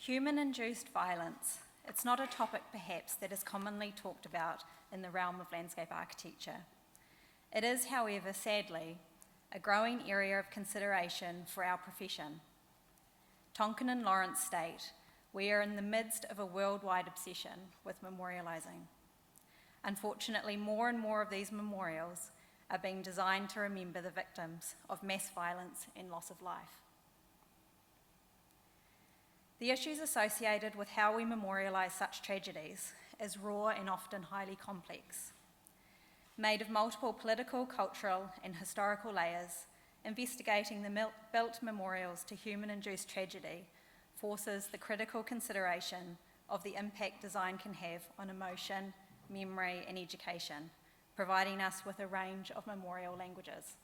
Human-induced violence. It's not a topic, perhaps, that is commonly talked about in the realm of landscape architecture. It is, however, sadly, a growing area of consideration for our profession. Tonkin and Lawrence state, we are in the midst of a worldwide obsession with memorialising. Unfortunately, more and more of these memorials are being designed to remember the victims of mass violence and loss of life. The issues associated with how we memorialise such tragedies is raw and often highly complex. Made of multiple political, cultural and historical layers, investigating the built memorials to human-induced tragedy forces the critical consideration of the impact design can have on emotion, memory and education, providing us with a range of memorial languages.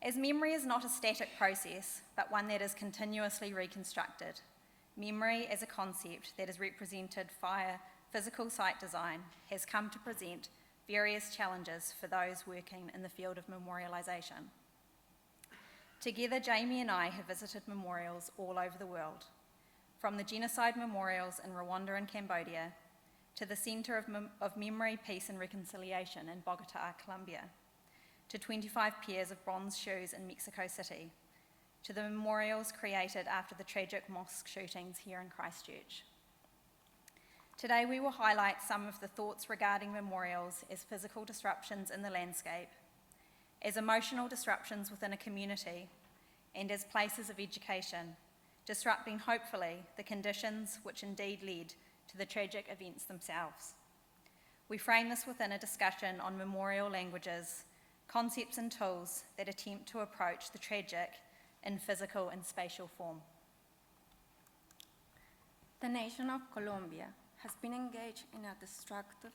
As memory is not a static process, but one that is continuously reconstructed, memory as a concept that is represented via physical site design has come to present various challenges for those working in the field of memorialisation. Together, Jamie and I have visited memorials all over the world, from the genocide memorials in Rwanda and Cambodia, to the Centre of Memory, Peace and Reconciliation in Bogota, Colombia, to 25 pairs of bronze shoes in Mexico City, to the memorials created after the tragic mosque shootings here in Christchurch. Today we will highlight some of the thoughts regarding memorials as physical disruptions in the landscape, as emotional disruptions within a community, and as places of education, disrupting hopefully the conditions which indeed led to the tragic events themselves. We frame this within a discussion on memorial languages, concepts and tools that attempt to approach the tragic in physical and spatial form. The nation of Colombia has been engaged in a destructive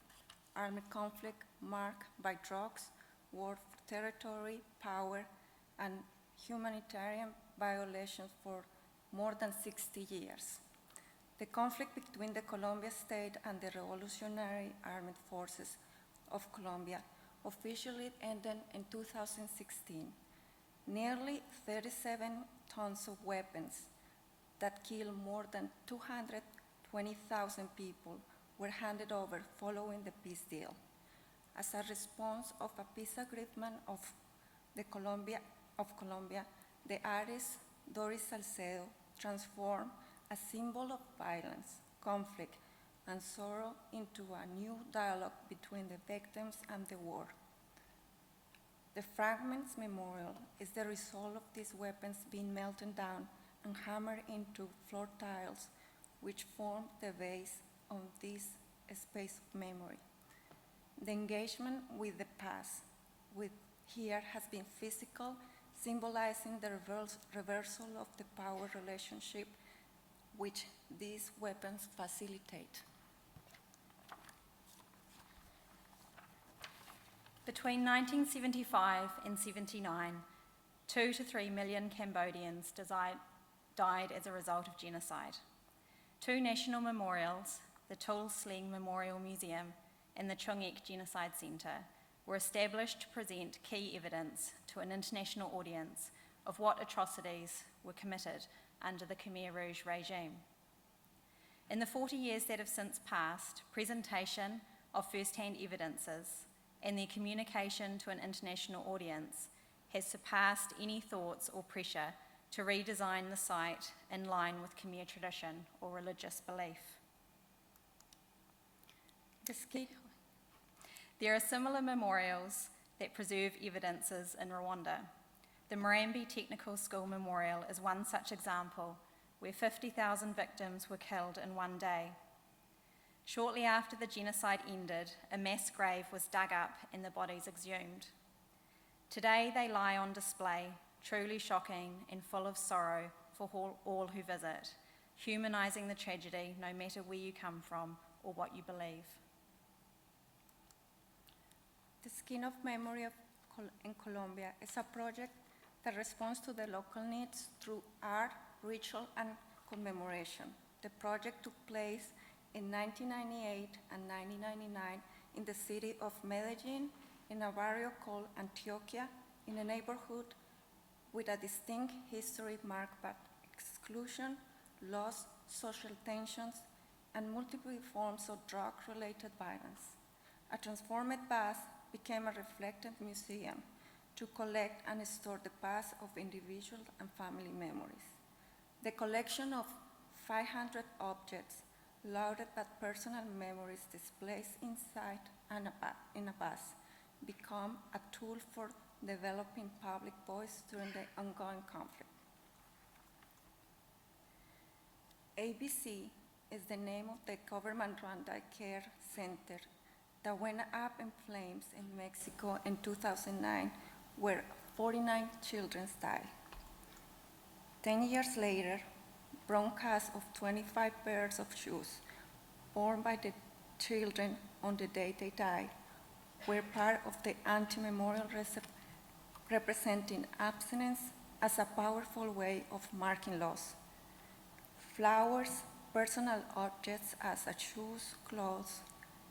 armed conflict marked by drugs, war for territory, power, and humanitarian violations for more than 60 years. The conflict between the Colombia state and the Revolutionary Armed Forces of Colombia officially ended in 2016. Nearly 37 tons of weapons that killed more than 220,000 people were handed over following the peace deal. As a response of a peace agreement of Colombia, the artist Doris Salcedo transformed a symbol of violence, conflict, and sorrow into a new dialogue between the victims and the war. The Fragments Memorial is the result of these weapons being melted down and hammered into floor tiles, which form the base of this space of memory. The engagement with the past here has been physical, symbolizing the reversal of the power relationship which these weapons facilitate. Between 1975 and 79, 2 to 3 million Cambodians died as a result of genocide. 2 national memorials, the Tul Sleng Memorial Museum and the Chung Ek Genocide Centre, were established to present key evidence to an international audience of what atrocities were committed under the Khmer Rouge regime. In the 40 years that have since passed, presentation of first-hand evidences and their communication to an international audience has surpassed any thoughts or pressure to redesign the site in line with Khmer tradition or religious belief. There are similar memorials that preserve evidences in Rwanda. The Murambi Technical School Memorial is one such example, where 50,000 victims were killed in one day. Shortly after the genocide ended, a mass grave was dug up and the bodies exhumed. Today they lie on display, truly shocking and full of sorrow for all who visit, humanising the tragedy no matter where you come from or what you believe. The Skin of Memory in Colombia is a project that responds to the local needs through art, ritual, and commemoration. The project took place in 1998 and 1999 in the city of Medellin, in a barrio called Antioquia, in a neighborhood with a distinct history marked by exclusion, loss, social tensions, and multiple forms of drug-related violence. A transformed past became a reflective museum to collect and store the past of individual and family memories. The collection of 500 objects loaded with personal memories displaced inside and in a past become a tool for developing public voice during the ongoing conflict. ABC is the name of the government Rwanda Care Center that went up in flames in Mexico in 2009, where 49 children died. 10 years later, broadcasts of 25 pairs of shoes worn by the children on the day they died were part of the anti-memorial representing abstinence as a powerful way of marking loss. Flowers, personal objects as shoes, clothes,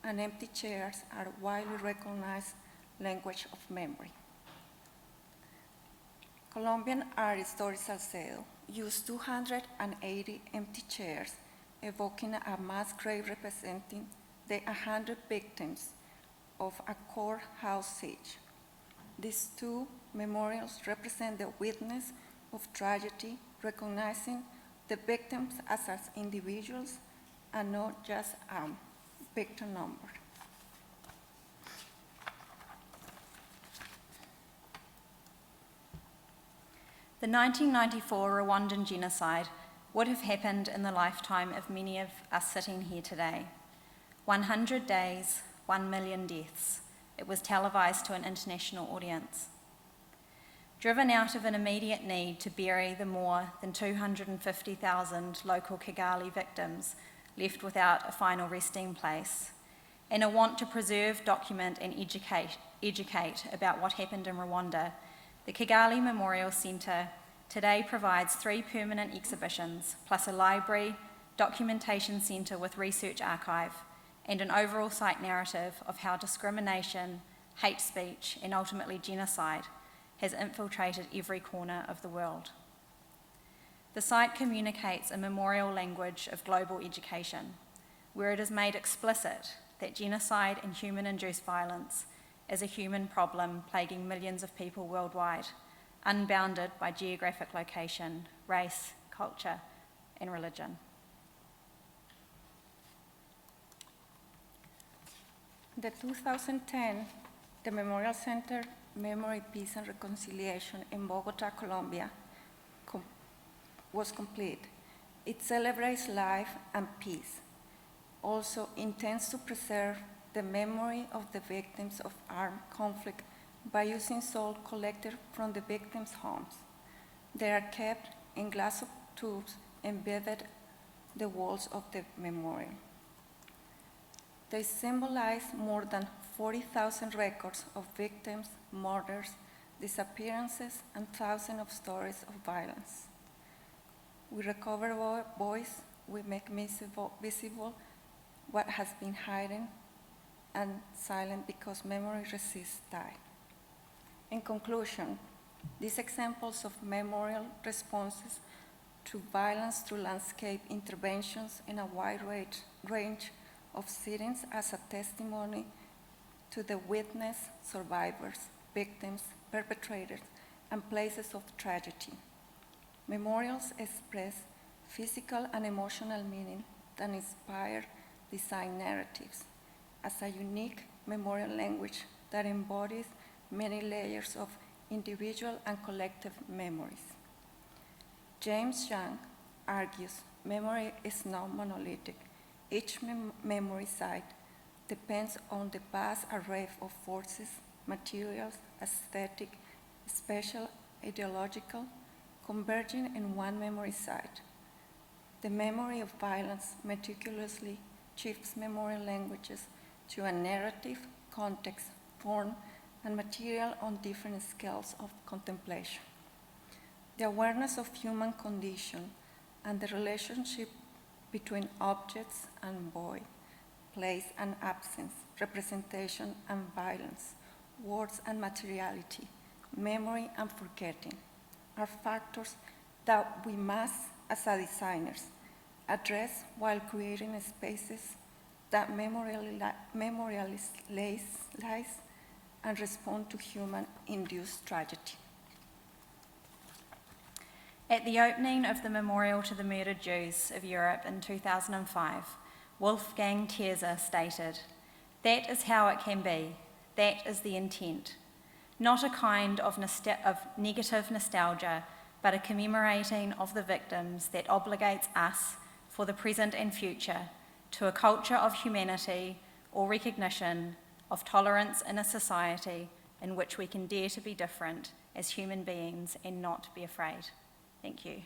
and empty chairs are widely recognized language of memory. Colombian art historical sale used 280 empty chairs, evoking a mass grave representing the 100 victims of a courthouse siege. These two memorials represent the witness of tragedy, recognizing the victims as individuals and not just a victim number. The 1994 Rwandan genocide would have happened in the lifetime of many of us sitting here today. 100 days, 1 million deaths. It was televised to an international audience. Driven out of an immediate need to bury the more than 250,000 local Kigali victims left without a final resting place, and a want to preserve, document, and educate about what happened in Rwanda, the Kigali Memorial Centre today provides 3 permanent exhibitions, plus a library, documentation centre with research archive, and an overall site narrative of how discrimination, hate speech, and ultimately genocide has infiltrated every corner of the world. The site communicates a memorial language of global education, where it is made explicit that genocide and human-induced violence is a human problem plaguing millions of people worldwide, unbounded by geographic location, race, culture, and religion. The 2010, the Memorial Center Memory, Peace, and Reconciliation in Bogota, Colombia, was complete. It celebrates life and peace. Also intends to preserve the memory of the victims of armed conflict by using soil collected from the victims' homes. They are kept in glass tubes embedded the walls of the memorial. They symbolize more than 40,000 records of victims, murders, disappearances, and thousands of stories of violence. We recover voice, we make visible what has been hidden and silent because memory resists time. In conclusion, these examples of memorial responses to violence through landscape interventions in a wide range of settings as a testimony to the witness, survivors, victims, perpetrators, and places of tragedy. Memorials express physical and emotional meaning that inspire design narratives as a unique memorial language that embodies many layers of individual and collective memories. James Young argues memory is not monolithic. Each memory site depends on the vast array of forces, materials, aesthetic, spatial, ideological, converging in one memory site. The memory of violence meticulously shifts memorial languages to a narrative, context, form, and material on different scales of contemplation. The awareness of human condition and the relationship between objects and void, place and absence, representation and violence, words and materiality, memory and forgetting, are factors that we must, as designers, address while creating spaces that memorialize and respond to human-induced tragedy. At the opening of the memorial to the murdered Jews of Europe in 2005, Wolfgang Thierse stated, "That is how it can be. That is the intent. Not a kind of negative nostalgia, but a commemorating of the victims that obligates us, for the present and future, to a culture of humanity or recognition of tolerance in a society in which we can dare to be different as human beings and not be afraid." Thank you.